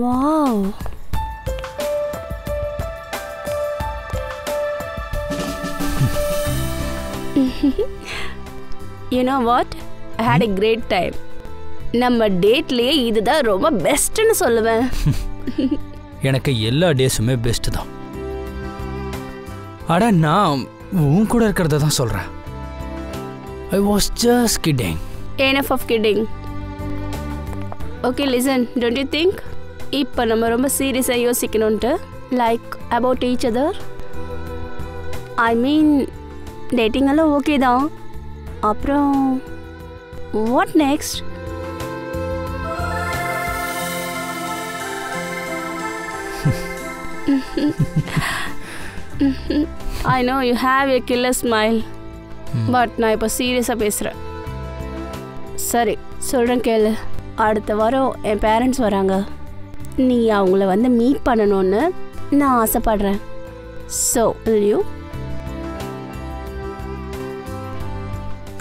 Wow. You know what? I had a great time. நம்ம டேட்லயே இதுதான் ரொம்ப பெஸ்ட்னு சொல்லுவேன். எனக்கு எல்லா டேஸுமே பெஸ்ட் தான். அட நான் உன் கூட இருக்கிறத தான் சொல்றேன். I was just kidding. Enough of kidding. Okay, listen. Don't you think? இப்போ நம்ம ரொம்ப சீரியஸா யோசிக்கணும்ட்டு like about each other. I mean dating எல்லாம் ஓகே தான். அப்புறம் what next? I know you have a killer smile. But நான் இப்போ சீரியஸாக பேசுகிறேன். சரி சொல்கிறேன் கேளு. அடுத்த வாரம் என் பேரண்ட்ஸ் வராங்க. நீ அவங்கள வந்து மீட் பண்ணணும்னு நான் ஆசைப்படுறேன். So, will you?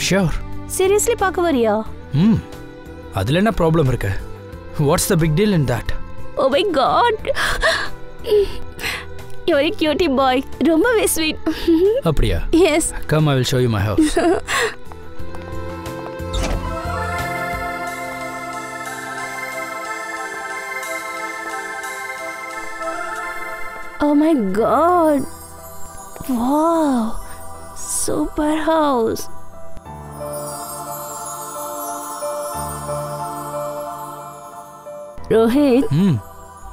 Sure. Seriously பார்க்க வரியா? அதில் என்ன ப்ராப்ளம் இருக்கு? What's the big deal in that? Oh my God. You're a cutie boy. ரொம்பவே sweet. அப்படியா? Yes. Come, I will show you my house. Oh my God. Wow. Super house. Rohit.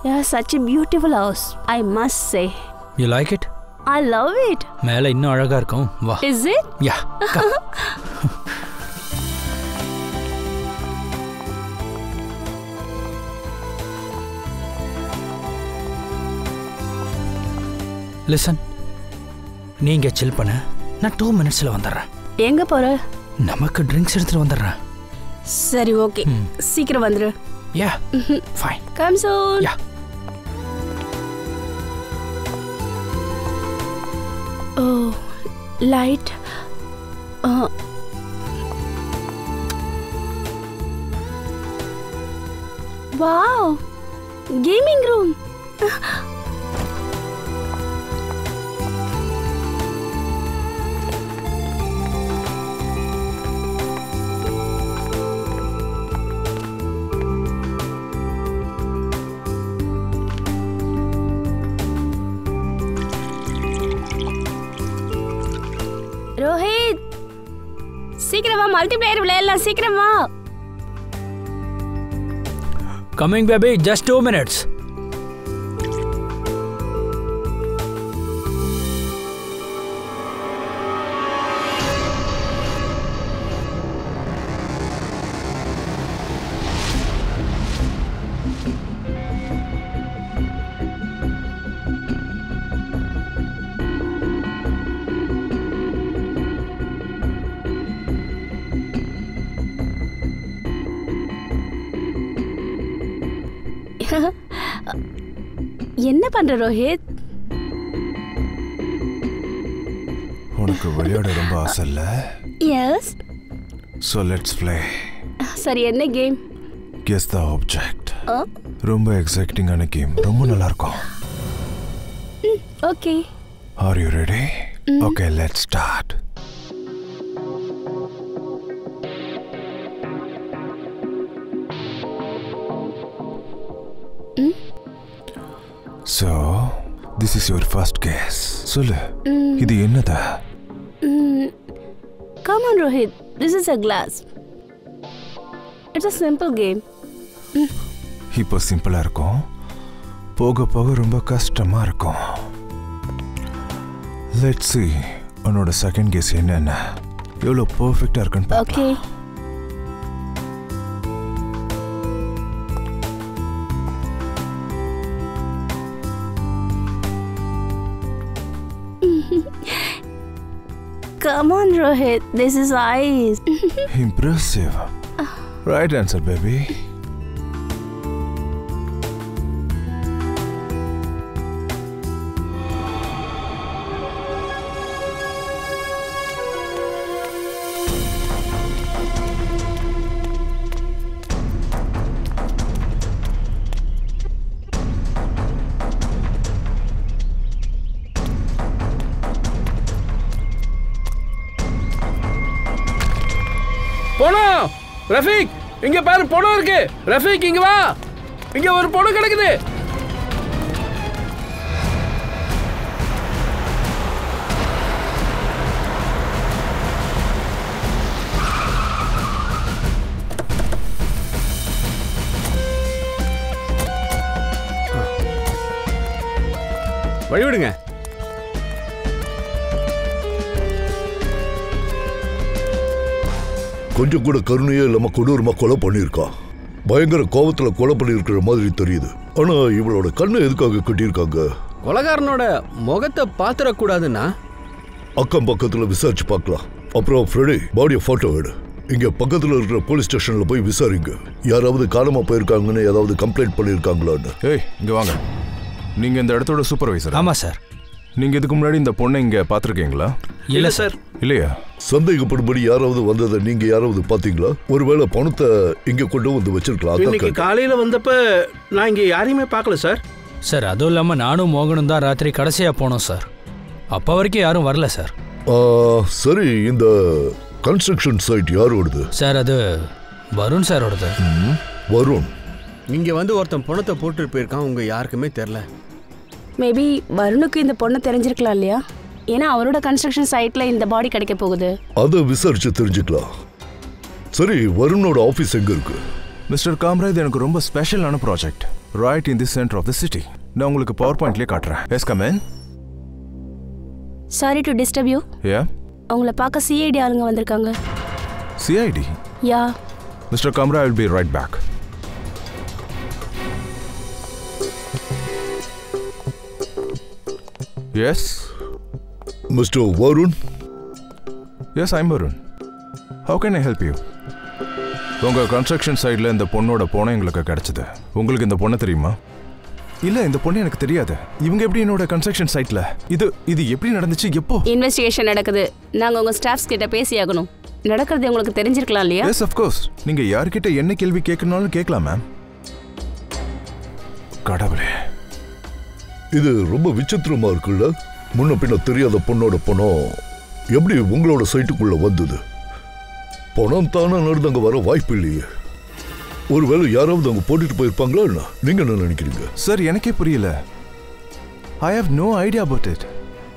Yeah, such a beautiful house. I must say. You like it? I love it. மேலே இன்னும் அழகா இருக்கும். வா. Is it? Yeah. Come. Listen. நீங்க chill பண்ண. நான் 2 minutesல வந்துறேன். எங்க போற? நமக்கு drinks எடுத்துட்டு வந்துறேன். சரி ஓகே. சீக்கிரம் வந்துரு. Yeah. Fine. Come soon. Yeah. Oh, light. Wow. Gaming room. Rohit, சீக்கிரம் வா, மல்டிப்ளேயர் விளையாடலாம், சீக்கிரம் வா. Coming baby, just 2 minutes. என்ன பண்ற ரோஹித்? உனக்கு விளையாட ரொம்ப ஆசை இல்ல? Yes. So let's play. சரி என்ன கேம்? Guess the object. ரொம்ப எக்ஸைட்டிங்கான கேம். ரொம்ப நல்லா இருக்கும். Okay. Are you ready? Okay, let's start. So, this is your first guess. சொல்லு. இது என்னது? Come on Rohit, this is a glass. It's a simple game. இப்போ சிம்பிளா இருக்கும். போக போக ரொம்ப கஷ்டமா இருக்கும். Let's see. உன்னோட செகண்ட் கெஸ் என்னன்னா? எவ்வளவு பெர்ஃபெக்ட்டா இருக்குன்னு பாக்கலாம். Okay. Come on, Rohit. This is ice. Impressive. Right answer, baby. Rafiq இங்க பாரு பணம் இருக்கு. ரஃபீக் இங்க வா, இங்க ஒரு பணம் கிடக்குது. வழிவிடுங்க. கொஞ்சம் கூட கருணையே இல்லாம கொடூரமா கொலை பண்ணியிருக்கா. பயங்கர கோபத்துல கொலை பண்ணியிருக்கிற மாதிரி தெரியுது. ஆனா இவளோட கண்ணை எதுக்காக கட்டியிருக்காங்க? கொலைகாரனோட முகத்தை பாத்திரக்கூடாதுன்னா அக்கம் பக்கத்துல விசாரிச்சு பார்க்கலாம். அப்புறம் ஃப்ரெடி பாடியை போட்டோ எடு. இங்க பக்கத்துல இருக்கிற போலீஸ் ஸ்டேஷன்ல போய் விசாரிங்க. யாராவது காணாம போயிருக்காங்கன்னு ஏதாவது கம்ப்ளைண்ட் பண்ணியிருக்காங்களான்னு. ஏய் இங்க வாங்க. நீங்க இந்த இடத்தோட சூப்பர்வைசர்? ஆமாம் சார். நீங்க இதுக்கு முன்னாடி இந்த பொண்ணை இங்க பாத்திருக்கீங்களா? இல்லை சார். இல்லையா? சந்தேகப்படும்படி யாராவது வந்ததை நீங்க யாராவது பாத்தீங்களா? ஒருவேளை பணத்தை இங்க கொண்டு வந்து வச்சிருக்கலாம். இன்னைக்கு காலையில வந்தப்ப நான் இங்க யாரையுமே பார்க்கல சார். சார் அதுவும் இல்லாமல் நானும் மோகனும் தான் ராத்திரி கடைசியாக போனோம் சார். அப்போ வரைக்கும் யாரும் வரல சார். சரி, இந்த கன்ஸ்ட்ரக்ஷன் சைட் யாரோடது? சார் அது வருண் சாரோடது. வருண் இங்க வந்து ஒருத்தன் பணத்தை போட்டு போயிருக்கான். உங்க யாருக்குமே தெரியல. மேபி வருணுக்கு இந்த பொண்ணு தெரிஞ்சிருக்கலாம் இல்லையா? ஏன்னா அவரோட கன்ஸ்ட்ரக்ஷன் சைட்ல இந்த பாடி கிடைக்க போகுது. அதை விசாரிச்சு தெரிஞ்சுக்கலாம். சரி, வருணோட ஆபீஸ் எங்க இருக்கு? மிஸ்டர் காம்ராஜ், எனக்கு ரொம்ப ஸ்பெஷலான project right in the centre of the city. நான் உங்களுக்கு பவர் பாயிண்ட்லயே காட்டுறேன். Yes come in. Sorry to disturb you. Yeah, உங்களை பார்க்க சிஐடி ஆளுங்க வந்திருக்காங்க. CID? Yeah. Mister Kamraj, I will be right back. Yes mister Varun? Yes, I'm Varun. How can I help you? உங்கள் construction சைடில் இந்த பொண்ணோட போன எங்களுக்கு கிடைச்சது. உங்களுக்கு இந்த பொண்ணை தெரியுமா? இல்லை, இந்த பொண்ணு எனக்கு தெரியாது. இவங்க எப்படி என்னோட கன்ஸ்ட்ரக்ஷன் சைட்டில்? இது எப்படி நடந்துச்சு? எப்போ? இன்வெஸ்டிகேஷன் நடக்குது. நாங்கள் உங்கள் ஸ்டாஃப்ஸ் கிட்ட பேசியாகணும். நடக்கிறது உங்களுக்கு தெரிஞ்சிருக்கலாம் இல்லையா? Yes, of course. நீங்கள் யார்கிட்ட என்ன கேள்வி கேட்கணும்னாலும் கேட்கலாம் மேம். கடவுளே, இது ரொம்ப விசித்திரமா இருக்குல்ல? முன்ன பின்ன தெரியாத பொண்ணோட பணம் எப்படி உங்களோட சைட்டுக்குள்ள வந்தது? பணம் தானே நடந்து அங்க வர வாய்ப்பு இல்லையே. ஒருவேளை யாராவது அங்க போட்டுட்டு போயிருப்பாங்களா? நீங்க என்ன நினைக்கிறீங்க? சார், எனக்கே புரியல. I have no idea about it,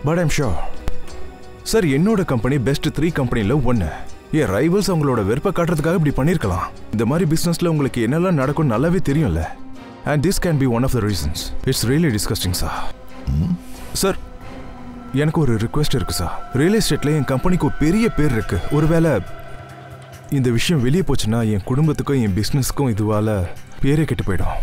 but I'm sure. Sir, என்னோட கம்பெனி பெஸ்ட் 3 கம்பெனியில் ஒன்று. என் ரைவல்ஸ் அவங்களோட வெறுப்பை காட்டுறதுக்காக இப்படி பண்ணியிருக்கலாம். இந்த மாதிரி பிஸ்னஸில் உங்களுக்கு என்னெல்லாம் நடக்கும் நல்லாவே தெரியும்ல. And this can be one of the reasons. It's really disgusting, sir. Sir, எனக்கு ஒரு ரிக்வெஸ்ட் இருக்கு சார். ரியல் எஸ்டேட்ல என் கம்பெனிக்கு ஒரு பெரிய பேர் இருக்கு. ஒருவேளை இந்த விஷயம் வெளியே போச்சுன்னா என் குடும்பத்துக்கும் என் பிஸ்னஸ்க்கும் இதுவால பேரே கெட்டு போயிடும்.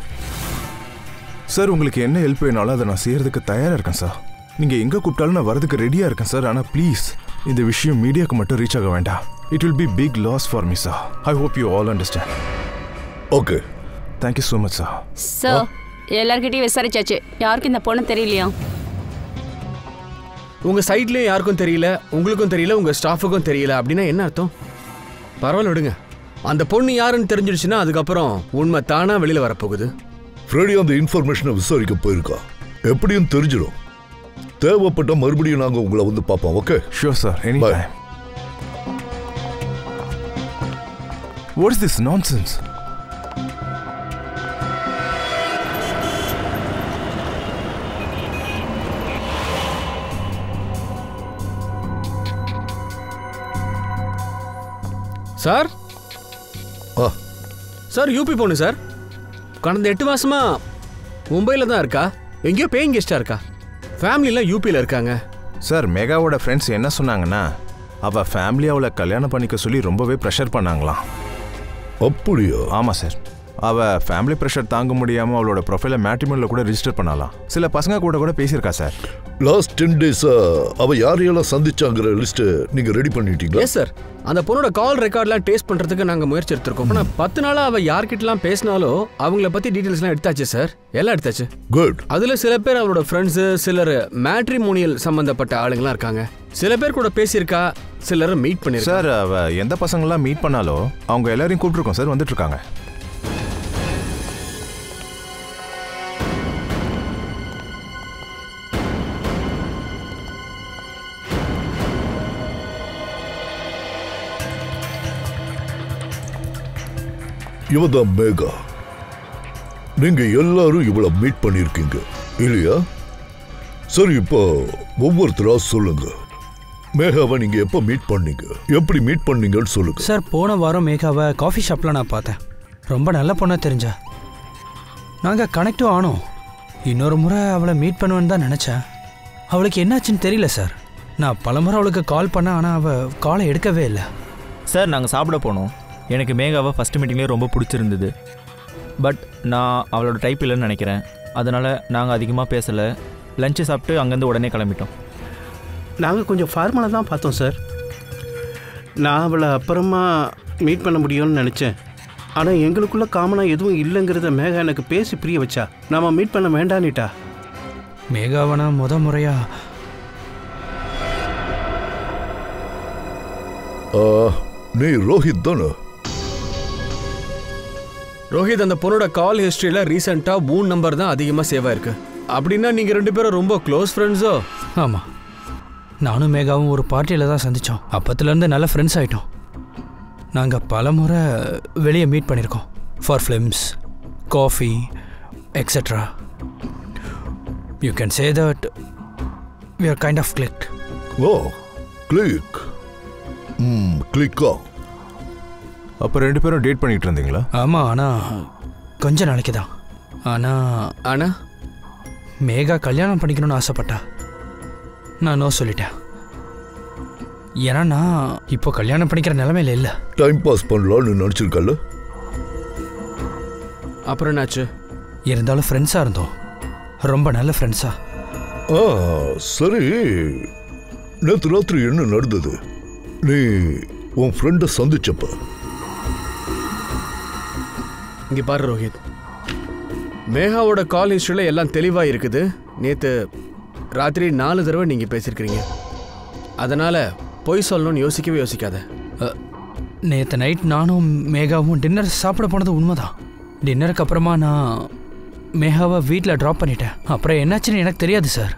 சார், உங்களுக்கு என்ன ஹெல்ப் வேணாலும் அதை நான் செய்யறதுக்கு தயாராக இருக்கேன் சார். நீங்கள் எங்கே கூப்பிட்டாலும் நான் வரதுக்கு ரெடியாக இருக்கேன் சார். ஆனால் ப்ளீஸ் இந்த விஷயம் மீடியாவுக்கு மட்டும் ரீச் ஆக வேண்டாம். It will be big loss for me sir. I hope you all understand. Okay, thank you so much sir. Sir, எல்லார்கிட்டையும் விசாரிச்சாச்சு. யாருக்கும் இந்த பொண்ணு தெரியலையா? உங்க சைட்லயும் யாருக்கும் தெரியல, உங்களுக்கும் தெரியல, உங்க ஸ்டாஃபுக்கும் தெரியல. அப்படின்னா என்ன அர்த்தம்? பரவாயில்ல, விடுங்க. அந்த பொண்ணு யாருன்னு தெரிஞ்சிடுச்சுன்னா அதுக்கப்புறம் உண்மை தானா வெளியில வரப்போகுது. ஃப்ரெடி அந்த இன்ஃபர்மேஷனை விசாரிக்க போயிருக்கா. எப்படியும் தெரிஞ்சிடும். தேவைப்பட்ட மறுபடியும் நாங்க உங்களை வந்து பார்ப்போம். Okay? Sure, sir. Anytime. What is this nonsense? Sir, sir UP பொண்ணு சார். கடந்த 8 மாசமா மும்பையில் தான் இருக்கா. எங்கேயோ பேயிங் கெஸ்டாக இருக்கா. ஃபேமிலிலாம் யூபியில் இருக்காங்க. சார், மெகாவோட ஃப்ரெண்ட்ஸ் என்ன சொன்னாங்கன்னா அவள் ஃபேமிலி அவளை கல்யாணம் பண்ணிக்க சொல்லி ரொம்பவே ப்ரெஷர் பண்ணாங்களாம். அப்படியா? ஆமாம் சார். அவள் ஃபேமிலி ப்ரெஷர் தாங்க முடியாமல் அவளோட ப்ரொஃபைலை மேட்ரிமோனியில் கூட ரிஜிஸ்டர் பண்ணலாம். சில பசங்க கூட பேசியிருக்கா சார். லாஸ்ட் 10 டேஸா அவ யாரையெல்லாம் சந்திச்சாங்கிற லிஸ்ட் நீங்க ரெடி பண்ணிட்டீங்களா? Yes sir. அந்த பொண்ணோட கால் ரெக்கார்ட்லாம் டேஸ்ட் பண்றதுக்கு நாங்க முயற்சி எடுத்திருக்கோம். ஆனா 10 நாளா அவ யார்கிட்டலாம் பேசினாலோ அவங்கள பத்தி டீடைல்ஸ்லாம் எடுத்தாச்சு சார். எல்லாம் எடுத்தாச்சு. குட். அதுல சில பேர் அவளோட ஃப்ரெண்ட்ஸ், சிலர் மேட்ரிமோனியல் சம்பந்தப்பட்ட ஆளுங்கலாம் இருக்காங்க. சில பேர் கூட பேசியிருக்கா, சிலரை மீட் பண்ணிருக்கா. சார், அவ எந்த பசங்களாம் மீட் பண்ணாலோ அவங்க எல்லாரையும் கூப்பிட்டுருக்கோம் சார். வந்துட்டு இருக்காங்க. இவதான் மேகா. நீங்க எல்லாரும் இவளை மீட் பண்ணிருக்கீங்க இல்லையா? சரி, இப்போ ஒவ்வொருத்தரா சொல்லுங்க. மேகாவை நீங்க எப்ப மீட் பண்ணீங்க, எப்படி மீட் பண்ணீங்கன்னு சொல்லுங்க. சார், போன வாரம் மேகாவை காஃபி ஷாப்பில் நான் பார்த்தேன். ரொம்ப நல்ல பொண்ணா தெரிஞ்சா. நாங்கள் கனெக்டும் ஆனோம். இன்னொரு முறை அவளை மீட் பண்ணுவேன்னு தான் நினச்சேன். அவளுக்கு என்னாச்சுன்னு தெரியல சார். நான் பலமுறை அவளுக்கு கால் பண்ணேன், ஆனால் அவள் காலை எடுக்கவே இல்லை. சார், நாங்கள் சாப்பிட போனோம். எனக்கு மேகாவை ஃபஸ்ட்டு மீட்டிங்லேயே ரொம்ப பிடிச்சிருந்தது. பட் நான் அவளோட டைப் இல்லைன்னு நினைக்கிறேன். அதனால் நாங்கள் அதிகமாக பேசலை. லஞ்சு சாப்பிட்டு அங்கேருந்து உடனே கிளம்பிட்டோம். நாங்கள் கொஞ்சம் ஃபார்மலாக தான் பார்த்தோம் சார். நான் அவளை அப்புறமா மீட் பண்ண முடியும்னு நினச்சேன். ஆனால் எங்களுக்குள்ளே காமனாக எதுவும் இல்லைங்கிறத மேகா எனக்கு பேசி புரிய வச்சா. நாம் மீட் பண்ண வேண்டான்னுட்டா. மேகாவனா முறையா நீ ரோஹித் தானே? ரோஹித், அந்த பொண்ணோட கால் ஹிஸ்ட்ரியில் ரீசெண்டாக 3 நம்பர் தான் அதிகமாக சேவ் ஆயிருக்கு. அப்படின்னா நீங்கள் 2 பேரும் ரொம்ப க்ளோஸ் ஃப்ரெண்ட்ஸோ? ஆமாம், நானும் மேகாவும் ஒரு பார்ட்டியில் தான் சந்தித்தோம். அப்பத்துலேருந்து நல்ல ஃப்ரெண்ட்ஸ் ஆகிட்டோம். நாங்கள் பல முறை வெளியே மீட் பண்ணியிருக்கோம். For films, coffee, etcetera. You can say that we are kind of clicked. Oh, click. கிளிக்கா? அப்போ 2 பேரும் டேட் பண்ணிட்டு இருந்தீங்களா? ஆமாம், ஆனால் கொஞ்ச நாளைக்கு தான். ஆனால் மேகா கல்யாணம் பண்ணிக்கணும்னு ஆசைப்பட்டா. நான் நோ சொல்லிட்டேன். ஏன்னா நான் இப்போ கல்யாணம் பண்ணிக்கிற நிலைமையில இல்லை. டைம் பாஸ் பண்ணலான்னு நினச்சிருக்கல. அப்புறம் என்னாச்சு? இருந்தாலும் ஃப்ரெண்ட்ஸாக இருந்தோம், ரொம்ப நல்ல ஃப்ரெண்ட்ஸா. சரி, நேற்று ராத்திரி என்ன நடந்தது? நீ உன் ஃப்ரெண்டை சந்திச்சப்ப இங்கே பாரு ரோஹித், மேகாவோட கால் ஹிஸ்ட்ரியில் எல்லாம் தெளிவாக இருக்குது. நேற்று ராத்திரி 4 தடவை நீங்கள் பேசியிருக்கிறீங்க. அதனால் பொய் சொல்லணும்னு யோசிக்கவே யோசிக்காத. நேற்று நைட் நானும் மேகாவும் டின்னர் சாப்பிட போனது உண்மைதான். டின்னருக்கு அப்புறமா நான் மேகாவை வீட்டில் ட்ராப் பண்ணிட்டேன். அப்புறம் என்னாச்சுன்னு எனக்கு தெரியாது சார்.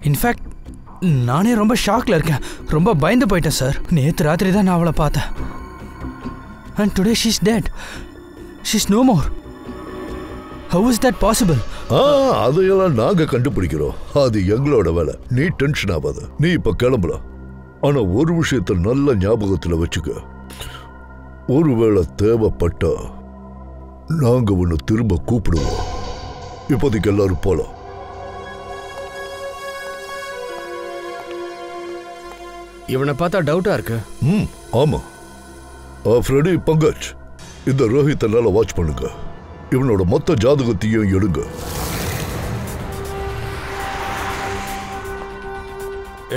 இன்ஃபேக்ட் நானே ரொம்ப ஷாக்கில் இருக்கேன். ரொம்ப பயந்து போயிட்டேன் சார். நேற்று ராத்திரி தான் நான் அவளை பார்த்தேன். And today she's dead. She's no more. How is that possible? அதையெல்லாம் நாங்கள் கண்டுபிடிக்கிறோம். அது எங்களோட வேலை. நீ டென்ஷன் ஆகாத. நீ இப்போ கிளம்பலாம். ஆனால் ஒரு விஷயத்தை நல்ல ஞாபகத்தில் வச்சுக்க. ஒருவேளை தேவைப்பட்டா நாங்கள் உன்னை திரும்ப கூப்பிடுவோம். இப்போதைக்கு எல்லாரும் போலாம். இவனை பார்த்தா டவுட்டா இருக்கு. ஆமா. ஃப்ரெடி, பங்கஜ், இந்த ரோஹித்தை நல்லா வாட்ச் பண்ணுங்க. இவனோட மொத்த ஜாதகத்தையும் எடுங்க.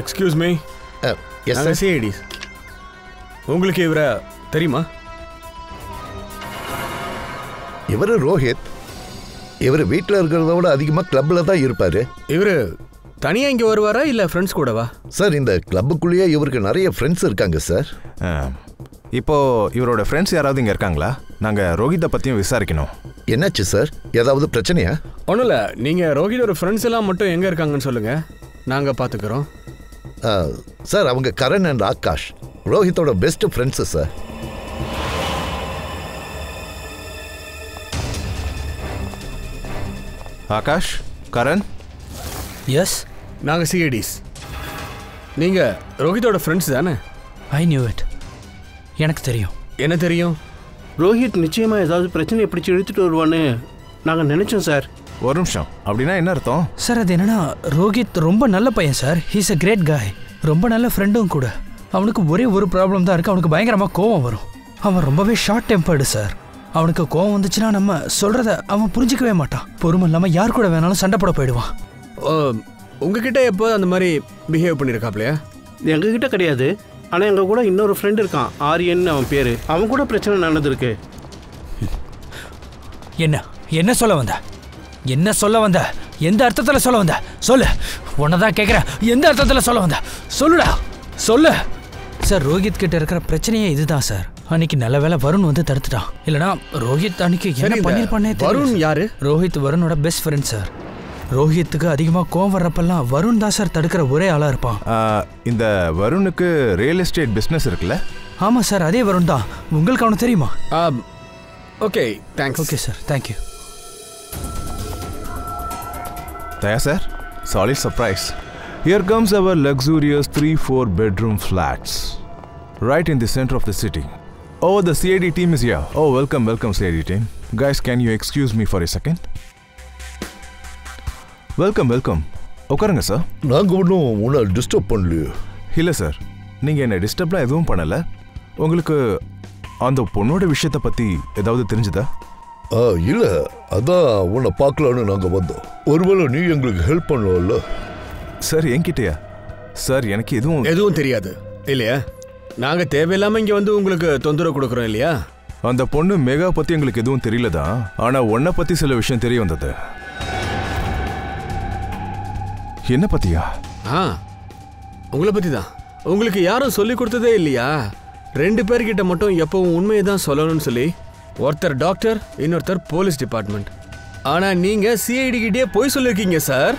Excuse me. சிஐடிஸ். உங்களுக்கு இவரை தெரியுமா? இவரு ரோஹித். இவர் வீட்டில் இருக்கிறத விட அதிகமாக கிளப்பில் தான் இருப்பார். இவர் தனியாக இங்கே வருவாரா இல்லை ஃப்ரெண்ட்ஸ் கூடவா? சார், இந்த கிளப்புக்குள்ளேயே இவருக்கு நிறைய ஃப்ரெண்ட்ஸ் இருக்காங்க சார். இப்போது இவரோட ஃப்ரெண்ட்ஸ் யாராவது இங்கே இருக்காங்களா? நாங்கள் ரோஹித்தை பற்றியும் விசாரிக்கணும். என்னாச்சு சார், ஏதாவது பிரச்சனையா? ஒன்றும் இல்லை. நீங்கள் ரோஹித்தோட ஃப்ரெண்ட்ஸ் எல்லாம் மட்டும் எங்கே இருக்காங்கன்னு சொல்லுங்கள், நாங்கள் பார்த்துக்குறோம். சார், அவங்க கரண் அண்ட் ஆகாஷ் ரோஹித்தோட best friends sir. Akash, Karan. Yes, நாங்கள் சிஐடிஸ். நீங்கள் ரோஹித்தோட ஃப்ரெண்ட்ஸ் தானே? I knew it. எனக்கு தெரியும். என்ன தெரியும்? ரோஹித் நிச்சயமாக ஏதாவது பிரச்சனையை பிடிச்சி இழுத்துட்டு வருவான்னு நாங்கள் நினச்சோம் சார். ஒரு நிமிஷம், அப்படின்னா என்ன அர்த்தம்? சார், அது என்னன்னா, ரோஹித் ரொம்ப நல்ல பையன் சார். ஹீஸ் அ கிரேட் காய். ரொம்ப நல்ல ஃப்ரெண்டும் கூட. அவனுக்கு ஒரே ஒரு ப்ராப்ளம் தான் இருக்குது. அவனுக்கு பயங்கரமாக கோவம் வரும். அவன் ரொம்பவே ஷார்ட் டெம்பர்டு சார். அவனுக்கு கோவம் வந்துச்சுன்னா நம்ம சொல்கிறத அவன் புரிஞ்சிக்கவே மாட்டான். பொறுமை இல்லாமல் யார் கூட வேணாலும் சண்டை போட போயிடுவான். உங்ககிட்ட எப்போ அந்த மாதிரி பிஹேவ் பண்ணியிருக்காப்லையா? எங்ககிட்ட கிடையாது. ஆனால் எங்கள் கூட இன்னொரு ஃப்ரெண்டு இருக்கான், ஆரியன் அவன் பேர். அவன் கூட பிரச்சனை நடந்திருக்கு. என்ன சொல்ல வந்த? என்ன சொல்ல வந்த? எந்த அர்த்தத்தில் சொல்ல வந்த? சொல்லு. உன்னதான் கேட்குறேன். எந்த அர்த்தத்தில் சொல்ல வந்த? சொல்லுடா, சொல்லு. சார், ரோஹித் கிட்ட இருக்கிற பிரச்சனையே இதுதான் சார். அன்னைக்கு நல்ல வேலை வருண் வந்து தடுத்துட்டான். இல்லைனா ரோஹித் அன்னைக்கு என்ன பண்ணிருப்பானே. வருண் யாரு? ரோஹித் வருணோட பெஸ்ட் ஃப்ரெண்ட் சார். ரோஹித்துக்கு அதிகமாக கோவம் வர்றப்பெல்லாம் வருண் தான் சார் தடுக்கிற ஒரே ஆளாக இருப்பான். இந்த வருணுக்கு ரியல் எஸ்டேட் பிஸ்னஸ் இருக்குல்ல? ஆமாம் சார், அதே வருண் தான். உங்களுக்கு அவனுக்கு தெரியுமா? Okay thanks. Okay sir, thank you. Daya sir, solid surprise. Here comes our luxurious 3-4 bedroom flats, right in the center of the city. Oh, the CID team is here. Oh, welcome CID team. Guys, can you excuse me for a second? Welcome. உட்காருங்க sir. நாங்கள் ஒன்றும் உன்னை disturb பண்ணலையே. இல்லை sir, நீங்கள் என்னை டிஸ்டர்ப்லாம் எதுவும் பண்ணலை. உங்களுக்கு அந்த பொண்ணோட விஷயத்தை பற்றி ஏதாவது தெரிஞ்சுதா? இல்லை, அதான் உன்னை பார்க்கலான்னு நாங்கள் வந்தோம். ஒருவேளை நீ எங்களுக்கு ஹெல்ப் பண்ணல. சார் என்கிட்டயா? சார் எனக்கு எதுவும் தெரியாது இல்லையா? நாங்கள் தேவையில்லாமல் இங்கே வந்து உங்களுக்கு தொந்தரவு கொடுக்குறோம் இல்லையா? அந்த பொண்ணு மேகா பற்றி எங்களுக்கு எதுவும் தெரியலதான். ஆனால் உன்னை பற்றி சில விஷயம் தெரிய வந்தது. என்ன பற்றியா? உங்களை பற்றி தான். உங்களுக்கு யாரும் சொல்லி கொடுத்ததே இல்லையா? 2 பேர்கிட்ட மட்டும் எப்பவும் உண்மையை தான் சொல்லணும்னு சொல்லி. ஒருத்தர் டாக்டர், இன்னொருத்தர் போலீஸ் டிபார்ட்மெண்ட். ஆனால் நீங்கள் சிஐடி கிட்டே போய் சொல்லியிருக்கீங்க சார்.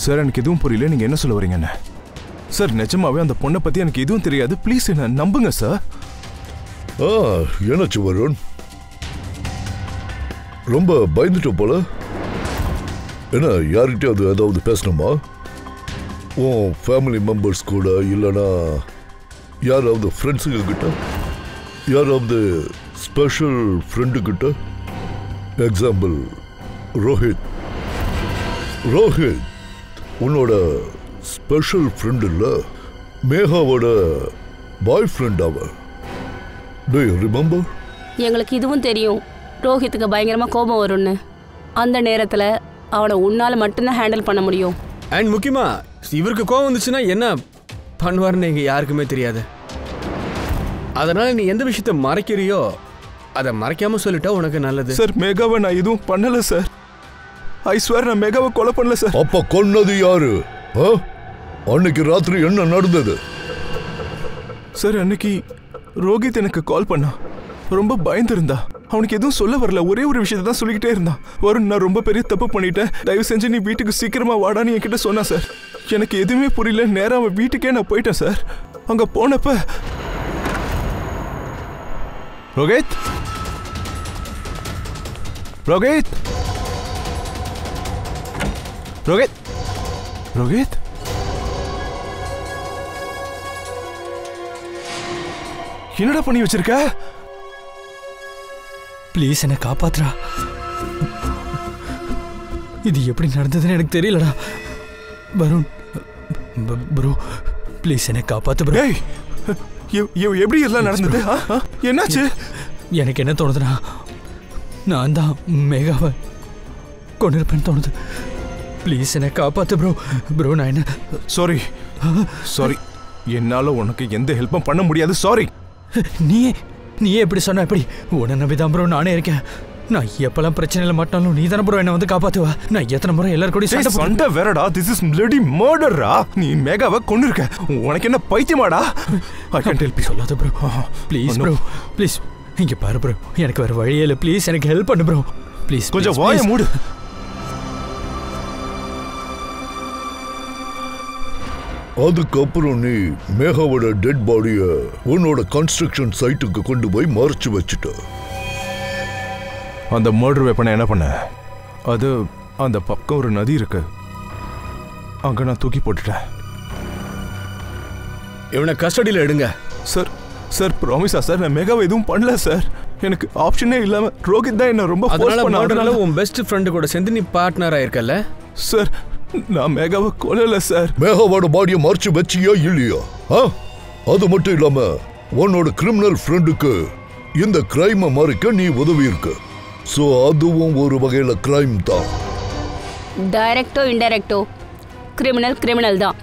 சார் எனக்கு எதுவும் புரியல, நீங்கள் என்ன சொல்ல வரீங்கன்னு. சார் நிஜமாவே அந்த பொண்ணை பற்றி எனக்கு எதுவும் தெரியாது. ப்ளீஸ் என்ன நம்புங்க சார். என்னாச்சு வருண்? ரொம்ப பயந்துட்ட போல. என்ன யார்கிட்டயாவது ஏதாவது பேசணுமா? உன் ஃபேமிலி மெம்பர்ஸ் கூட, இல்லைனா யாராவது ஃப்ரெண்ட்ஸுங்க கிட்ட, யாராவது ஸ்பெஷல் ஃப்ரெண்டுக்கிட்ட? எக்ஸாம்பிள் ரோஹித். உன்னோட ஸ்பெஷல் ஃப்ரெண்ட் இல்லை, மேகாவோட பாய் ஃப்ரெண்ட் அவ. Do you remember? எங்களுக்கு இதுவும் தெரியும், ரோஹித்துக்கு பயங்கரமாக கோபம் வரும்னு. அந்த நேரத்தில் அவனை உன்னால் மட்டும்தான் ஹேண்டில் பண்ண முடியும். அண்ட் முக்கியமாக இவருக்கு கோபம் வந்துச்சுன்னா என்ன பண்ணுவார்னு எங்கள் யாருக்குமே தெரியாது. அதனால் நீ எந்த விஷயத்தை மறைக்கிறியோ அதை மறைக்காமல் சொல்லிட்டா உனக்கு நல்லது. சார் மேகாவை நான் எதுவும் பண்ணலை சார். ஐ ஸ்வேர் நான் மேகாவை கொலை பண்ணல சார். அப்போ கொன்னது யாரு? அன்னைக்கு ராத்திரி என்ன நடந்தது? சார் அன்னைக்கு ரோஹித் எனக்கு கால் பண்ணா. ரொம்ப பயந்துருந்தா. அவனுக்கு எதுவும் சொல்ல வரல, ஒரே ஒரு விஷயத்தை தான் சொல்லிக்கிட்டே இருந்தான். வருண், நான் ரொம்ப பெரிய தப்பு பண்ணிட்டேன், தயவு செஞ்சு நீ வீட்டுக்கு சீக்கிரமா வாடான்னு என்கிட்ட சொன்னா சார். எனக்கு எதுவுமே புரியல. நேரம் அவன் வீட்டுக்கே நான் போயிட்டேன் சார். அங்க போனப்ப ரோஹித் ரோஹித் ரோஹித் ரோஹித் என்னடா பண்ணி வச்சிருக்க? ப்ளீஸ் என்னை காப்பாத்துறா. இது எப்படி நடந்ததுன்னு எனக்கு தெரியலடா. வருண் ப்ரோ, ப்ளீஸ் என்னை காப்பாத்து ப்ரோ. எப்படி எல்லாம் நடந்தது? என்னாச்சு? எனக்கு என்ன தோணுதுன்னா, நான் தான் மேகாவை கொண்டிருப்பேன்னு தோணுது. ப்ளீஸ் என்னை காப்பாத்து ப்ரோ. ப்ரோ நான் என்ன சாரி, என்னால் உனக்கு எந்த ஹெல்ப்பும் பண்ண முடியாது. சாரி. நீயே எப்படி சொன்ன எப்படி? உன்னை நம்பிதான் ப்ரோ நானே இருக்கேன். நான் எப்பெல்லாம் பிரச்சனையில் மாட்டாலும் நீ தானே ப்ரோ என்னை வந்து காப்பாத்துவா. நான் எத்தனை முறை எல்லாரும் கூட சண்டை வேறடா. திஸ் இஸ் பிளடி மர்டர்ரா. நீ மேகாவை கொன்னிருக்க. உனக்கு என்ன பைத்தியமாடா? I can help you. சொல்லாத ப்ரோ, ப்ளீஸ் ப்ரோ, ப்ளீஸ். இங்கே பாரு ப்ரோ, எனக்கு வேறு வழியே இல்லை. ப்ளீஸ் எனக்கு ஹெல்ப் பண்ணு ப்ரோ, ப்ளீஸ். கொஞ்சம் வாயை மூடு. அதுக்கப்புறம் நீ மேகாவோட டெட் பாடியை உன்னோட கன்ஸ்ட்ரக்ஷன் சைட்டுக்கு கொண்டு போய் மறைச்சு வச்சுட்ட. அந்த மர்டர் வெப்பனை என்ன பண்ண? அது அந்த பக்கம் ஒரு நதி இருக்கு, அங்க நான் தூக்கி போட்டுட்டேன். இவனை கஸ்டடியில் எடுங்க. சார் ப்ராமிஸா சார்? நான் மேகாவை எதுவும் பண்ணல சார். எனக்கு ஆப்ஷனே இல்லாம ரோஹித் தான் என்ன ரொம்ப ஃபோர்ஸ் பண்ணான். அதனால உன் பெஸ்ட் ஃப்ரெண்டு கூட சேர்ந்து நீ பார்ட்னர் ஆயிருக்கல சார். நான் மேகாவை கொல்லல சார். மேகாவோட பாடியை மறைச்சு வச்சியா இல்லையா? அது மட்டும் இல்லாம உன்னோட கிரிமினல் ஃப்ரெண்டுக்கு இந்த கிரைமை மறைக்க நீ உதவி இருக்க. சோ அதுவும் ஒரு வகையில கிரைம் தான். டைரக்டோ இன்டைரக்டோ கிரிமினல் தான்.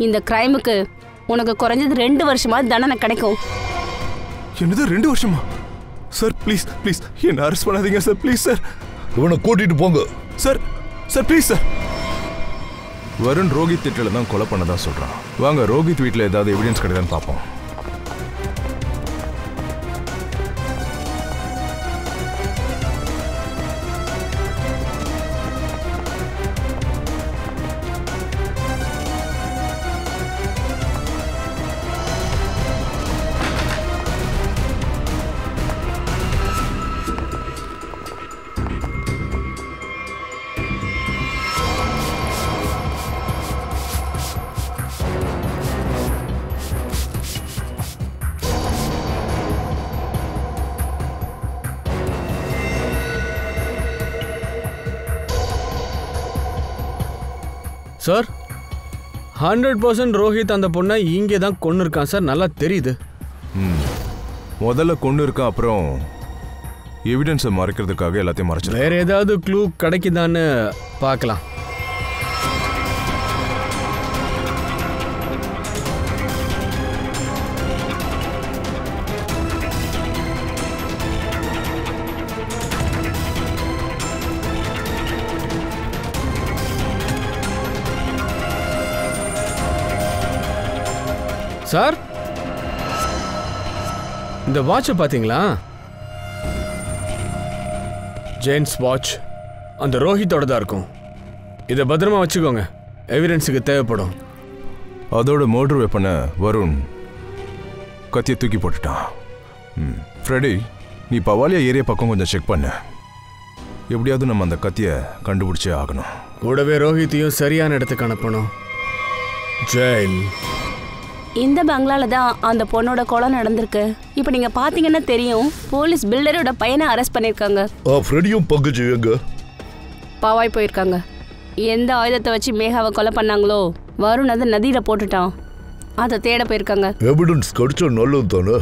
இந்த கிரைமுக்கு உனக்கு குறைஞ்சது 2 வருஷமா தண்டனை கிடைக்கும். என்னது 2 வருஷமா? சார் ப்ளீஸ் என்ன அரெஸ்ட் பண்ணாதீங்க சார். Please sir. இவனை கூட்டிட்டு போங்க sir. Please sir. Varun Rohit வீட்டில் தான் கொலை பண்ணதா சொல்றான். வாங்க ரோஹித் வீட்டில் ஏதாவது எவிடன்ஸ் கிடையாதுன்னு பார்ப்போம். சார் 100% ரோஹித் அந்த பொண்ணை இங்கே தான் கொண்டு இருக்கான் சார், நல்லா தெரியுது. முதல்ல கொண்டு இருக்கான், அப்புறம் எவிடன்ஸை மறைக்கிறதுக்காக எல்லாத்தையும் மறைச்சு வேற ஏதாவது க்ளூ கிடைக்குதான்னு பார்க்கலாம். சார் இந்த வாட்சை பார்த்தீங்களா? ஜேம்ஸ் வாட்ச் அந்த ரோஹித்தோட தான் இருக்கும். இதை பத்திரமா வச்சுக்கோங்க, எவிடன்ஸுக்கு தேவைப்படும். அதோட மர்டர் வெப்பனை வருண் கத்தியை தூக்கி போட்டுட்டான். ஃப்ரெடி, நீ பவாலியா ஏரியா பக்கம் கொஞ்சம் செக் பண்ண. எப்படியாவது நம்ம அந்த கத்தியை கண்டுபிடிச்சே ஆகணும். கூடவே ரோஹித்தையும் சரியான இடத்துக்கு அனுப்பணும். ஜெயில் இந்த பங்களால தான் அந்த பொண்ணோட கொலை நடந்திருக்கு. இப்போ நீங்க பாத்தீங்கன்னா தெரியும், போலீஸ் பில்டரோட பையனை அரெஸ்ட் பண்ணிருக்காங்க. ஃப்ரெடியும் பங்குஜி எங்க? பாவாய் போயிருக்காங்க. எந்த ஆயுதத்தை வச்சு மேகாவை கொலை பண்ணாங்களோ வருண் அதை நதியில போட்டுட்டான். அதை தேட போயிருக்காங்க. எவிடன்ஸ் கிடைச்சா நல்லது தானே?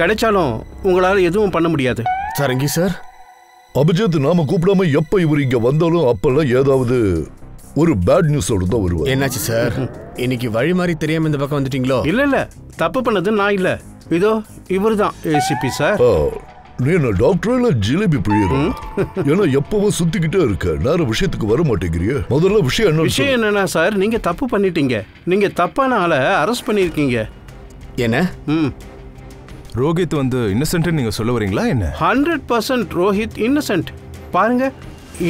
கிடைச்சாலும் உங்களால எதுவும் பண்ண முடியாது. சரங்கி சார், அபிஜித் நாம கூப்பிடாம எப்ப இவர் இங்க வந்தாலும் அப்பெல்லாம் ஏதாவது ஒரு பேட் நியூஸோட தான் வருவார். என்னாச்சு சார், இன்னைக்கு வழி மாதிரி தெரியாம இந்த பக்கம் வந்துட்டீங்களோ? இல்ல தப்பு பண்ணது நான் இல்ல, இதோ இவர் தான் ஏசிபி சார். நீ என்ன டாக்டர் இல்ல ஜிலேபி பிரியர்? ஏன்னா எப்பவும் சுத்திக்கிட்டே இருக்க, நேர விஷயத்துக்கு வர மாட்டேங்கிறிய. முதல்ல விஷயம் என்னன்னா சார், நீங்க தப்பு பண்ணிட்டீங்க. நீங்க தப்பான ஆளை அரெஸ்ட் பண்ணிருக்கீங்க. என்ன? ரோஹித் வந்து இன்னசென்ட் நீங்க சொல்ல வரீங்களா என்ன? 100% ரோஹித் இன்னசென்ட். பாருங்க,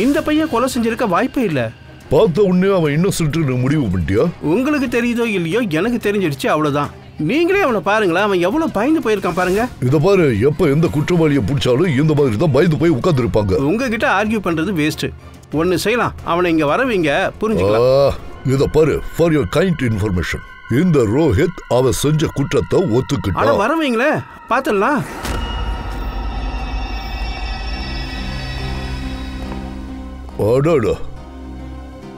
இந்த பையன் கொலை செஞ்சிருக்க வாய்ப்பே இல்ல. பார்த்த உடனே அவன் இன்னசென்ட் முடிவு பண்ணிட்டியா? உங்களுக்கு தெரியுதோ இல்லையோ, எனக்கு தெரிஞ்சிடுச்சு, அவ்வளவுதான். நீங்களே அவனை பாருங்களேன், அவன் எவ்வளவு பயந்து போயிருக்கான் பாருங்க. இத பாரு, எப்ப எந்த குற்றவாளியை பிடிச்சாலும் இந்த மாதிரி தான் பயந்து போய் உட்கார்ந்து இருப்பாங்க. உங்ககிட்ட ஆர்கியூ பண்றது வேஸ்ட். ஒன்னு செய்யலாம், அவனை இங்க வரவீங்க, புரிஞ்சுக்கலாம். இத பாரு, ஃபார் யுவர் கைண்ட் இன்ஃபர்மேஷன், இந்த ரோஹித் அவன் செஞ்ச குற்றத்தை ஒத்துக்கிட்டான். வரவீங்களே, பாத்துடலாம். அடாடா,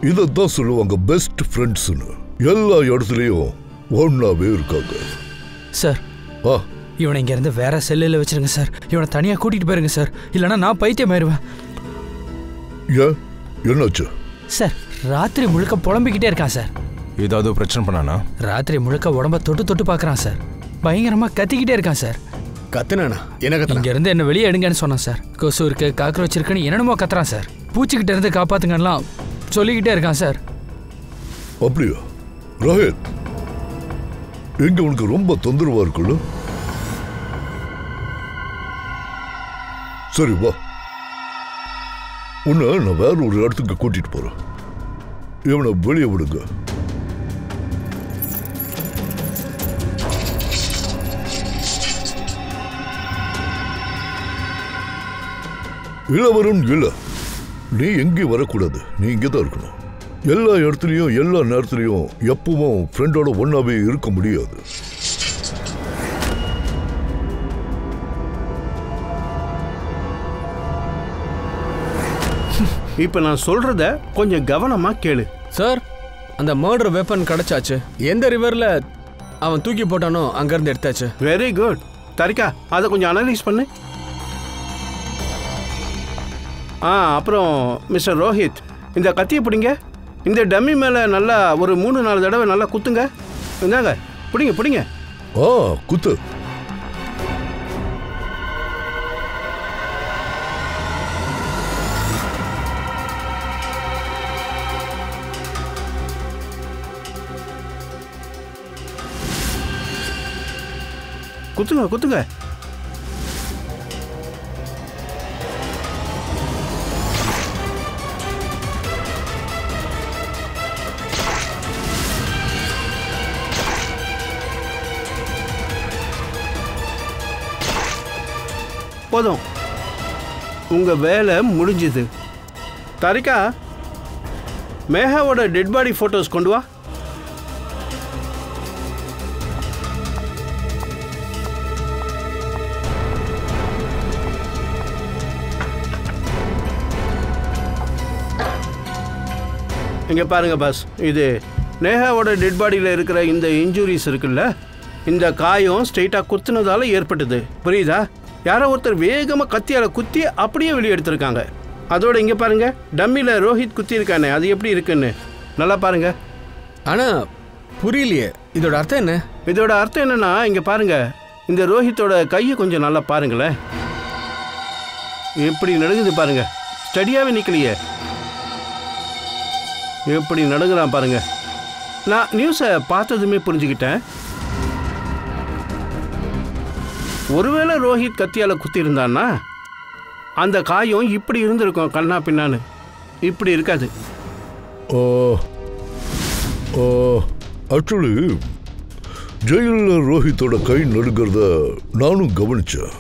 இதத்தான் சொல்லுவாங்க பெஸ்ட் ஃப்ரெண்ட்ஸ்னு. எல்லா இடத்துலயும் ஒன்னாவே இருக்காங்க. சார், இவனை இங்க இருந்து வேற செல்லில் வச்சிருங்க சார். இவனை தனியா கூட்டிட்டு போயிருங்க சார், இல்லைன்னா நான் பைத்தியம் ஆயிடுவேன். என்னாச்சு சார்? ராத்திரி முழுக்க புலம்பிக்கிட்டே இருக்கான் சார். ஏதாவது பிரச்சனை பண்ணானா? ராத்திரி முழுக்க உடம்ப தொட்டு தொட்டு பாக்குறான் சார். பயங்கரமா கத்திக்கிட்டே இருக்கான் சார். கத்துனானா? என்ன கத்துனா? இங்க இருந்து என்ன வெளியே எடுங்கன்னு சொன்னான் சார். கொசு இருக்கு, காக்ரோச் இருக்குன்னு என்னென்னமோ கத்துறான் சார். பூச்சிக்கிட்ட இருந்து காப்பாத்துங்கலாம் சொல்லிக்கிட்டே இருக்கான் சார். அப்படியா ரோஹித்? எங்க உனக்கு ரொம்ப தொந்தரவா இருக்குல்ல? சரி வா, உன்னை நான் வேற ஒரு இடத்துக்கு கூட்டிட்டு போறேன். இவனை வெளியே விடுங்க. இளவரும் இல்ல, நீ எங்கேயும் வரக்கூடாது. நீ இங்கதான் இருக்கணும். எல்லா இடத்துலயும் எல்லா நேரத்திலையும் எப்பவும் ஃப்ரெண்டோட ஒன்னாவே இருக்க முடியாது. இப்ப நான் சொல்றத கொஞ்சம் கவனமா கேளு. சார், அந்த மர்டர் வெப்பன் கிடைச்சாச்சு. எந்த ரிவர்ல அவன் தூக்கி போட்டானோ அங்க இருந்து எடுத்தாச்சு. Very good. தரிகா, அதை கொஞ்சம் அனலைஸ் பண்ணு. அப்புறம் மிஸ்டர் ரோஹித், இந்த கத்தியை பிடிங்க. இந்த டம்மி மேலே நல்லா ஒரு 3-4 தடவை நல்லா குத்துங்க. இந்தாங்க, பிடிங்க பிடிங்க. குத்து. குத்துங்க குத்துங்க. போதும், உங்க வேலை முடிஞ்சுது. தரிகா, மேகாவோட டெட் பாடி போட்டோஸ் கொண்டு வா. இங்கே பாருங்க பாஸ், இது நேஹாவோட டெட் பாடியில் இருக்கிற இந்த இன்ஜுரிஸ் இருக்குல்ல, இந்த காயம் ஸ்ட்ரெயிட்டாக குத்துனதால ஏற்பட்டது. புரியுதா? யாரோ ஒருத்தர் வேகமாக கத்தியால் குத்தி அப்படியே வெளியே எடுத்திருக்காங்க. அதோட இங்கே பாருங்க, டம்மியில் ரோஹித் குத்தி இருக்கானே, அது எப்படி இருக்குன்னு நல்லா பாருங்க. ஆனால் புரியலையே, இதோட அர்த்தம் என்ன? இதோட அர்த்தம் என்னன்னா, இங்கே பாருங்க, இந்த ரோஹித்தோட கையை கொஞ்சம் நல்லா பாருங்களேன். எப்படி நடுங்குது பாருங்க, ஸ்டடியாகவே நிற்கலையே, எப்படி நடுங்குறான் பாருங்க. நான் நியூஸை பார்த்ததுமே புரிஞ்சுக்கிட்டேன். ஒருவேளை ரோஹித் கத்தியால் குத்தி இருந்தான்னா அந்த காயம் இப்படி இருந்திருக்கும், கண்ணா பின்னான்னு. இப்படி இருக்காது. ஆக்சுவலி ஜெயிலில் ரோஹித்தோட கை நடுங்கிறத நானும் கவனிச்சேன்.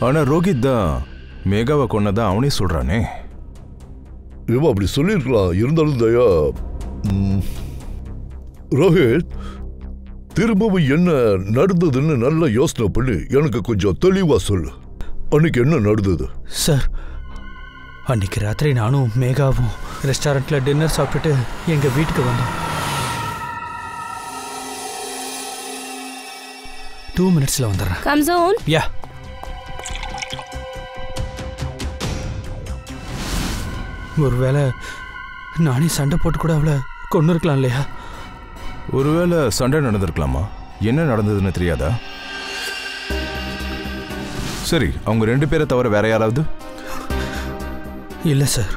ஆனா ரோஹித் தான் மேகாவை கொன்னதான் அவனே சொல்றானே. இவன் அப்படி சொல்லியிருக்கலாம். இருந்தாலும் தயா, ரோஹித் திரும்பவும் என்ன நடந்ததுன்னு நல்லா யோசனை பண்ணி எனக்கு கொஞ்சம் தெளிவா சொல்லு. அன்னைக்கு என்ன நடந்தது? சார், அன்னைக்கு ராத்திரி நானும் மேகாவும் ரெஸ்டாரண்ட்டில் டின்னர் சாப்பிட்டுட்டு எங்கள் வீட்டுக்கு வந்தோம். 2 மினிட்ஸில் வந்துடுறேன். Come soon. யா. ஒருவேளை நானே சண்டை போட்டு கூட அவளை கொண்டு இருக்கலாம் இல்லையா? ஒருவேளை சண்டை நடந்திருக்கலாமா? என்ன நடந்ததுன்னு தெரியாதா? சரி, அவங்க 2 பேரை தவிர வேற யாராவது? இல்லை சார்,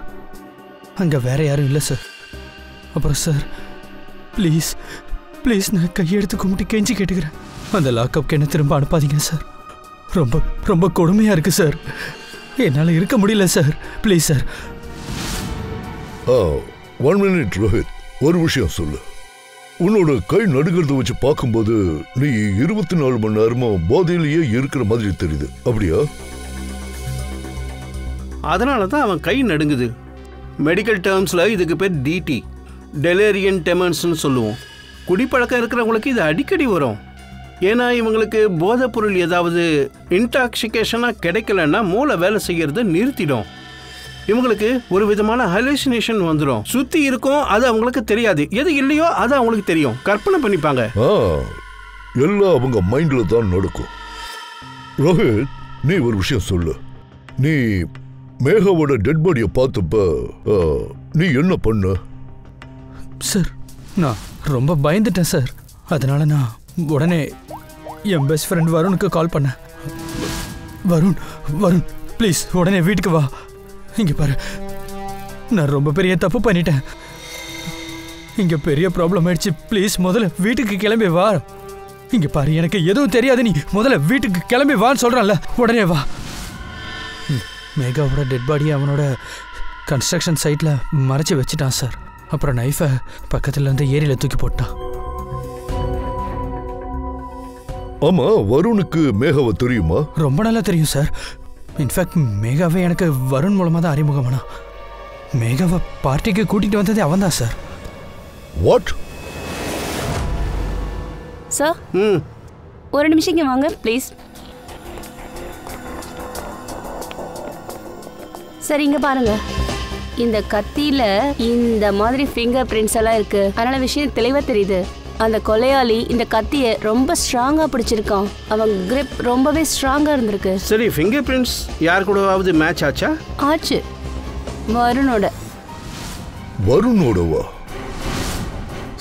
அங்கே வேற யாரும் இல்லை சார். அப்புறம் சார், ப்ளீஸ் ப்ளீஸ், நான் கையெடுத்து கும்பிட்டு கெஞ்சி கேட்டுக்கிறேன், அந்த லாக்அப்க்கு என்ன திரும்ப அனுப்பாதீங்க சார். ரொம்ப ரொம்ப கொடுமையாக இருக்குது சார், என்னால் இருக்க முடியல sir. Please sir. 1 minute Rohit, ஒரு விஷயம் சொல்லு. உன்னோட கை நடுங்கிறத வச்சு பார்க்கும்போது நீ 24 மணி நேரமும் போதையிலேயே இருக்கிற மாதிரி தெரியுது, அப்படியா? அதனால தான் அவன் கை நடுங்குது. மெடிக்கல் டேர்ம்ஸில் இதுக்கு பேர் டிடி, டெலேரியன் டெமன்ஸ்னு சொல்லுவோம். குடிப்பழக்கம் இருக்கிறவங்களுக்கு இது அடிக்கடி வரும். ஏன்னா இவங்களுக்கு போதைப்பொருள் ஏதாவது இன்டாக்சிகேஷனாக கிடைக்கலன்னா மூளை வேலை செய்கிறத நிறுத்திடும். இவங்களுக்கு ஒரு விதமான ஹலுசினேஷன் வந்துடும். சுற்றி இருக்கும், அது அவங்களுக்கு தெரியாது. எது இல்லையோ அது அவங்களுக்கு தெரியும். கற்பனை பண்ணிப்பாங்க. எல்லாம் அவங்க மைண்டில் தான் நடக்கும். ரோஹித், நீ ஒரு விஷயம் சொல்லு. நீ மேகாவோட டெட் பாடியை பார்த்தப்ப நீ என்ன பண்ண? சார், நான் ரொம்ப பயந்துட்டேன் சார். அதனால நான் உடனே என் பெஸ்ட் ஃப்ரெண்ட் வருணுக்கு கால் பண்ணேன். வருண் வருண் ப்ளீஸ் உடனே வீட்டுக்கு வா. இங்கே பாரு, நான் ரொம்ப பெரிய தப்பு பண்ணிட்டேன். இங்கே பெரிய ப்ராப்ளம் ஆயிடுச்சு. ப்ளீஸ் முதல்ல வீட்டுக்கு கிளம்பி வா. இங்கே பாரு, எனக்கு எதுவும் தெரியாது. நீ முதல்ல வீட்டுக்கு கிளம்பி வான்னு சொல்கிறான்ல, உடனே வா. மேகாவோட டெட் பாடியை அவனோட கன்ஸ்ட்ரக்ஷன் சைட்டில் மறைச்சி வச்சுட்டான் சார். அப்புறம் நைஃபை பக்கத்தில் இருந்து ஏரியில் தூக்கி போட்டான். ஆமா, வருணுக்கு மேகாவை தெரியுமா? ரொம்ப நல்லா தெரியும் சார். இன்ஃபேக்ட் மேகாவை எனக்கு வருண் மூலமாக தான் அறிமுகமானா. மேகாவை பார்ட்டிக்கு கூட்டிகிட்டு வந்ததே அவன் தான் சார். வாட்? சார், ஒரு நிமிஷம் இங்கே வாங்க ப்ளீஸ். சரி, இங்கே பாருங்க, இந்த கத்தியில் இந்த மாதிரி ஃபிங்கர் பிரிண்ட்ஸ் எல்லாம் இருக்கு. அதனால விஷயம் தெளிவாக தெரியுது. அந்த கொலையாளி இந்த கத்தியை ரொம்ப ஸ்ட்ராங்காக பிடிச்சிருக்கான். அவன் கிரிப் ரொம்பவே ஸ்ட்ராங்காக இருந்திருக்கு. சரி, ஃபிங்கர் பிரிண்ட்ஸ் யார் கூடவாவது மேட்ச் ஆச்சா? ஆச்சு, வருணோட. வருணோடவா?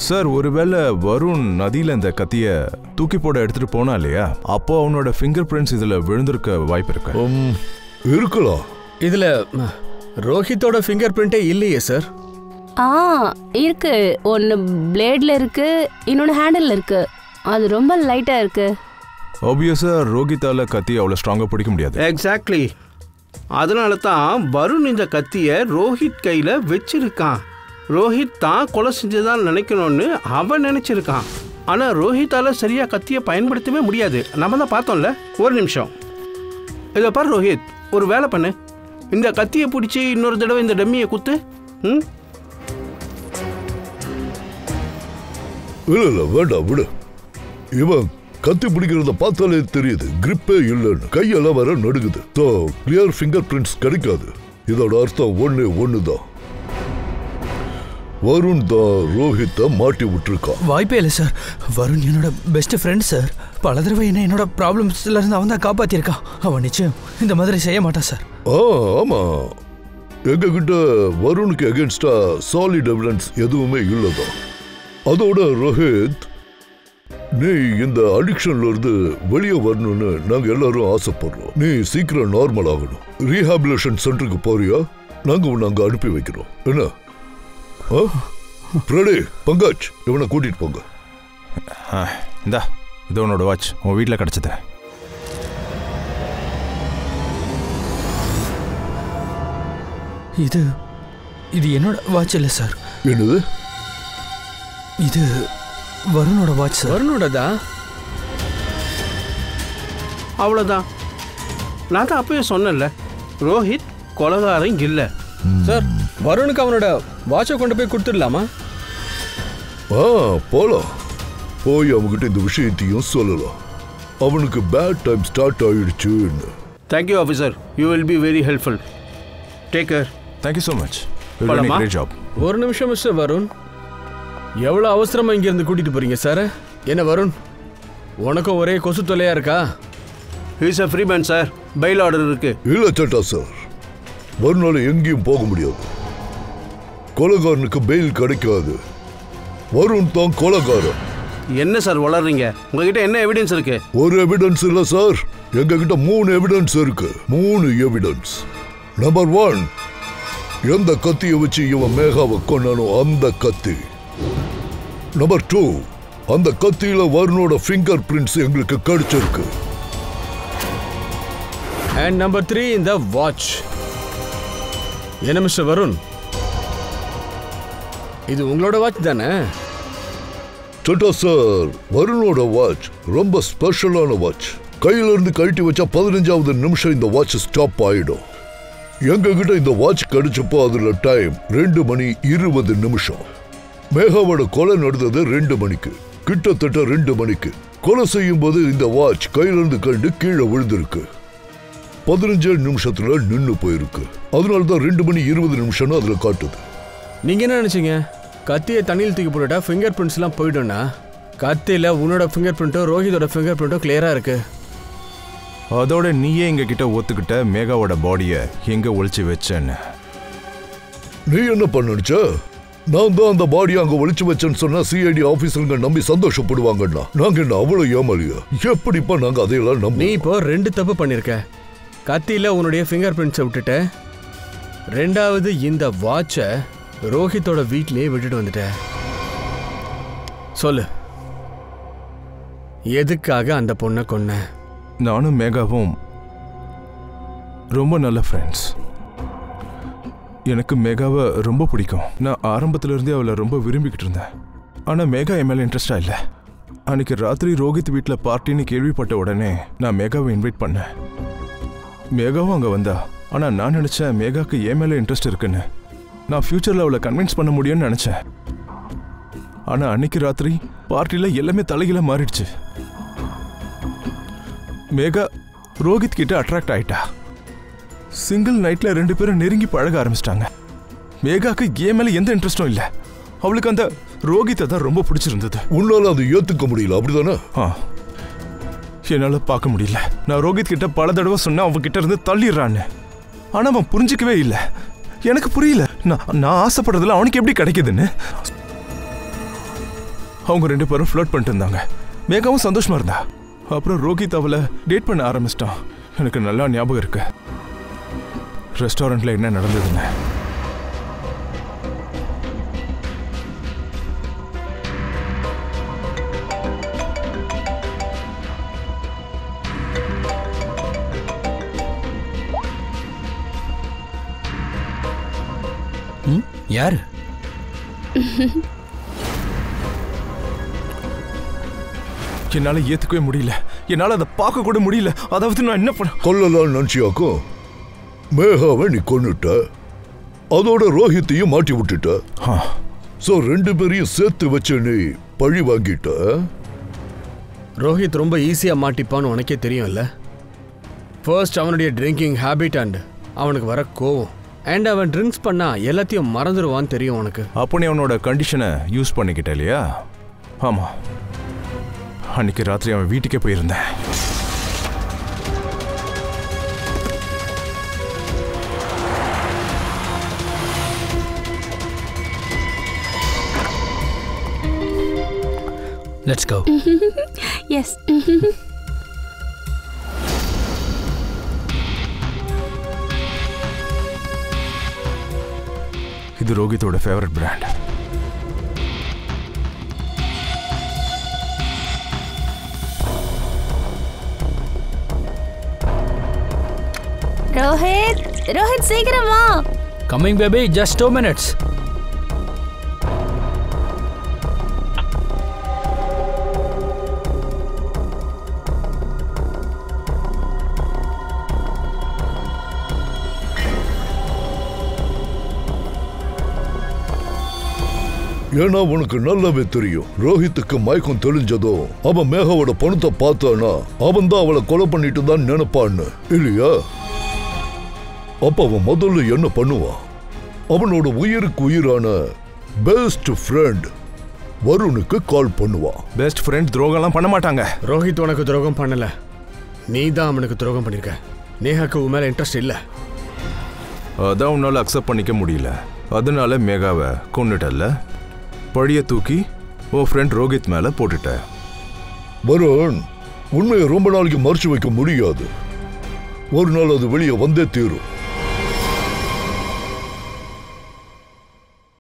சார், ஒருவேளை வருண் நதியில் இந்த கத்தியை தூக்கி போட எடுத்துட்டு போனா இல்லையா, அப்போ அவனோட ஃபிங்கர் பிரிண்ட்ஸ் இதில் விழுந்திருக்க வாய்ப்பு இருக்கு. இருக்கலாம். இதில் ரோஹித்தோட ஃபிங்கர் பிரிண்டே இல்லையே சார். இருக்கு. ஒன்று பிளேட்ல இருக்கு, இன்னொன்று ஹேண்டில் இருக்கு. அது ரொம்ப லைட்டா இருக்கு. ஆப்வியஸா ரோஹித்தால கத்தி அவ்வளோ ஸ்ட்ராங்காக பிடிக்க முடியாது. எக்ஸாக்ட்லி. அதனால தான் வருண் இந்த கத்தியை ரோஹித் கையில் வச்சிருக்கான். ரோஹித் தான் கொலை செஞ்சதான் நினைக்கணும்னு அவன் நினைச்சிருக்கான். ஆனால் ரோஹித்தால சரியா கத்தியை பயன்படுத்தவே முடியாது. நம்ம தான் பார்த்தோம்ல. ஒரு நிமிஷம், இதை பாரு ரோஹித், ஒரு வேலை பண்ணு. இந்த கத்தியை பிடிச்சி இன்னொரு தடவை இந்த டம்மியை குத்து. இல்ல வேண்டாம், விடு. இவன் கத்தி பிடிக்கிறத பார்த்தாலே தெரியுது கிரிப்பே இல்லைன்னு. கையெல்லாம் வர நடுங்குது. கிளியர் ஃபிங்கர் பிரிண்ட்ஸ் கிடைக்காது. இதோட அர்த்தம் ஒண்ணு தான். வருண் தான் ரோஹித்தை மாட்டி விட்டுருக்கான். வாய்ப்பே இல்லை சார். வருண் என்னோட பெஸ்ட் ஃப்ரெண்ட் சார். பல தடவை என்னோட ப்ராப்ளம்ஸ்ல இருந்து அவன் தான் காப்பாத்திருக்கான். அவன் நிச்சயம் இந்த மாதிரி செய்ய மாட்டான் சார். ஆமா, எங்ககிட்ட வருணுக்கு அகேன்ஸ்டா சாலிட் எவிடன்ஸ் எதுவுமே இல்லதான். அதோட ரோஹித், நீ இந்த அடிக்ஷன்ல இருந்து வெளியே வரணும்னு நாங்க எல்லாரும் ஆசைப்படுறோம். நீ சீக்கிரம் நார்மல் ஆகணும். ரீஹாபிலேஷன் சென்டருக்கு போறியா? நாங்க உன்னை அங்க அனுப்பி வைக்கிறோம். என்ன பிரடே, பங்காஜ், இவனை கூட்டிட்டு போங்க. இந்தா, இது உன்னோட வாட்ச். உன் வீட்டில் கிடச்சது. இது இது என்னோட வாட்ச் இல்லை சார். என்னது? இது வருணோட வாட்ச் சார். வருணோடதா? அவ்வளோதான். நான் தான் அப்பவே சொன்னேன்ல, ரோஹித் கொலகாரம் இல்லை. சார், வருணுக்கு அவனோட வாட்சை கொண்டு போய் கொடுத்துடலாமா? போலாம். போய் அவங்ககிட்ட இந்த விஷயத்தையும் சொல்லலாம். அவனுக்கு பேட் டைம் ஸ்டார்ட் ஆயிடுச்சுன்னு. Thank you officer, you will be very helpful. Take care. Thank you so much. Great job. ஒரு நிமிஷம் மிஸ்டர் வருண், எவ்வளோ அவசரமாக இங்கேருந்து கூட்டிகிட்டு போகிறீங்க சார்? என்ன வருண், உனக்கும் ஒரே கொசு தொல்லையாக இருக்கா? He's a free man sir. Bail order இருக்கு. இல்லை சட்டா சார், வருணால எங்கேயும் போக முடியாது. கொலைகாரனுக்கு பெயில் கிடைக்காது. வருண் தான் கொலைகாரன். என்ன சார் வளர்றீங்க? உங்ககிட்ட என்ன எவிடன்ஸ் இருக்கு? ஒரு எவிடன்ஸ் இல்ல சார், எங்ககிட்ட 3 எவிடன்ஸ் இருக்கு. 3 எவிடன்ஸ். நம்பர் 1, எந்த கத்தியை வச்சு இவன் மேகாவை கொண்டானோ அந்த கத்தி. நம்பர் 2, அந்த கத்தியில வருணோட ஃபிங்கர் பிரிண்ட்ஸ் எங்களுக்கு கிடைச்சிருக்கு. அண்ட் நம்பர் 3, இந்த வாட்ச். என்ன மிஸ்டர் வருண், இது உங்களோட வாட்ச் தானே? சட்டா சார், வருணோட வாட்ச் ரொம்ப ஸ்பெஷலான வாட்ச். கையில இருந்து கழட்டி வச்சா 15வது நிமிஷம் இந்த வாட்ச் ஸ்டாப் ஆயிடும். எங்ககிட்ட இந்த வாட்ச் கிடைச்சப்போ அதுல டைம் 2 மணி 20 நிமிஷம். மேகாவோட கொலை நடந்தது 2 மணிக்கு, கிட்டத்தட்ட 2 மணிக்கு. கொலை செய்யும் போது இந்த வாட்ச் கையில இருந்து கழண்டு கீழே விழுந்திருக்கு. 15 நிமிஷத்துல நின்று போயிருக்கு. அதனாலதான் 2 மணி 20 நிமிஷம்னு அதுல காட்டுது. நீங்க என்ன நினைச்சீங்க? கத்தியை தண்ணியில் தூக்கி போட்டுட்டா ஃபிங்கர் பிரிண்ட்ஸ்லாம் போயிடும்னா? கத்தியில் உன்னோட ஃபிங்கர் பிரிண்ட்டோ ரோஹிதோட ஃபிங்கர் பிரிண்ட்டோ கிளியராக இருக்கு. அதோட நீயே எங்ககிட்ட ஒத்துக்கிட்ட மேகாவோட பாடியை எங்க ஒளிச்சு வச்சேன்னு. நீ என்ன பண்ணுச்ச? நான் தான் அந்த பாடியை அங்க ஒளிச்சு வச்சேன்னு சொன்னா சிஐடி ஆபீசருங்க நம்பி சந்தோஷப்படுவாங்கன்னா நாங்க என்ன அவ்வளவு ஏமாலியா? எப்படிப்பா நாங்க அதையெல்லாம் நம்ப? நீ இப்போ 2 தப்பு பண்ணிருக்க. கத்தியில் உன்னுடைய ஃபிங்கர் பிரிண்ட்ஸை விட்டுட்ட, 2வது இந்த வாட்சை ரோஹித்தோட வீட்லயே விட்டுட்டு வந்துட்ட. சொல்லு, எதுக்காக அந்த பொண்ணை கொன்ன? நானும் மேகாவும் ரொம்ப நல்ல ஃப்ரெண்ட்ஸ். எனக்கு மேகாவை ரொம்ப பிடிக்கும். நான் ஆரம்பத்துல இருந்தே அவளை ரொம்ப விரும்பிக்கிட்டு இருந்தேன். ஆனா மேகா என் மேல இன்ட்ரெஸ்டா இல்லை. அன்னைக்கு ராத்திரி ரோஹித் வீட்டில் பார்ட்டின்னு கேள்விப்பட்ட உடனே நான் மேகாவை இன்வைட் பண்ணேன். மேகாவும் அங்கே வந்தா. ஆனால் நான் நினச்சேன் மேகாவுக்கு என் மேலே இன்ட்ரெஸ்ட் இருக்குன்னு. நான் ஃப்யூச்சரில் அவளை கன்வின்ஸ் பண்ண முடியும்னு நினச்சேன். ஆனால் அன்னைக்கு ராத்திரி பார்ட்டியில் எல்லாமே தலைகீழ மாறிடுச்சு. மேகா ரோஹித் கிட்ட அட்ராக்ட் ஆயிட்டா. சிங்கிள் நைட்டில் 2 பேரும் நெருங்கி பழக ஆரம்பிச்சிட்டாங்க. மேகாவுக்கு என் மேலே எந்த இன்ட்ரெஸ்டும் இல்லை. அவளுக்கு அந்த ரோஹித்தை தான் ரொம்ப பிடிச்சிருந்தது. உன்னால அதை ஏற்றுக்க முடியல, அப்படிதானே? என்னால் பார்க்க முடியல. நான் ரோஹித் கிட்ட பல தடவை சொன்னேன் அவன் கிட்ட இருந்து தள்ளிடுறான்னு. ஆனால் அவன் புரிஞ்சிக்கவே இல்லை. எனக்கு புரியல நான் ஆசைப்படுறதுல அவனுக்கு எப்படி கிடைக்குதுன்னு. அவங்க 2 பேரும் ஃப்ளர்ட் பண்ணிட்டு இருந்தாங்க. மேகாவும் சந்தோஷமா இருந்தா. அப்புறம் ரோஹித் அவளை டேட் பண்ண ஆரம்பிச்சிட்டான். எனக்கு நல்லா ஞாபகம் இருக்கு ரெஸ்டாரண்ட்ல என்ன நடந்ததுன்னு. யாரு? என்னால ஏத்துக்கவே முடியல. என்னால அதை பார்க்க கூட முடியல. அதாவது நான் என்ன பண்ண? கொல்லலாம் நினைச்சியாக்கும். மேகாவை நீ கொன்னுட்ட, அதோட ரோஹித்தையும் மாட்டி விட்டுட்ட. சோ 2 பேரையும் சேர்த்து வச்சு நீ பழி வாங்கிட்ட. ரோஹித் ரொம்ப ஈஸியா மாட்டிப்பான்னு உனக்கே தெரியும்ல. ஃபர்ஸ்ட் அவனுடைய ட்ரிங்கிங் ஹேபிட் அண்ட் அவனுக்கு வர கோவம். அண்ட் அவன் ட்ரிங்க்ஸ் பண்ணா எல்லாத்தையும் மறந்துடுவான்னு தெரியும் உனக்கு. அப்போ நீ அவனோட கண்டிஷனை யூஸ் பண்ணிக்கிட்ட இல்லையா? ஆமாம், அன்னைக்கு ராத்திரி அவன் வீட்டுக்கே போயிருந்தேன். Let's go. Yes. இது ரோஹித்தோட ஃபேவரட் பிராண்ட். ரோஹித் சீக்கிரம் வா. Coming baby, just 2 minutes. ஏன்னா உனக்கு நல்லாவே தெரியும், ரோஹித்துக்கு மயக்கம் தெளிஞ்சதோ அவன் மேகாவோட பணத்தை பார்த்தானா அவன் தான் அவளை கொலை பண்ணிட்டு தான் நினைப்பான்னு இல்லையா? அப்ப அவன் முதல்ல என்ன பண்ணுவான்? அவனோட உயிருக்கு உயிரான பெஸ்ட் ஃப்ரெண்ட் வருணுக்கு கால் பண்ணுவான். பெஸ்ட் ஃப்ரெண்ட் துரோகம்லாம் பண்ண மாட்டாங்க. ரோஹித் உனக்கு துரோகம் பண்ணல, நீ தான் அவனுக்கு துரோகம் பண்ணிருக்க. நேஹாக்கு உன் மேல இன்ட்ரெஸ்ட் இல்ல, அதான் உன்னால அக்செப்ட் பண்ணிக்க முடியல. அதனால மேகாவை கொன்னுட்டல்ல, பழிய தூக்கி உன் ஃப்ரெண்ட் ரோஹித் மேல போட்டுட்ட. வருண், உண்மையை ரொம்ப நாளைக்கு மறைச்சு வைக்க முடியாது. ஒரு நாள் அது வெளியே வந்தே தீரும்.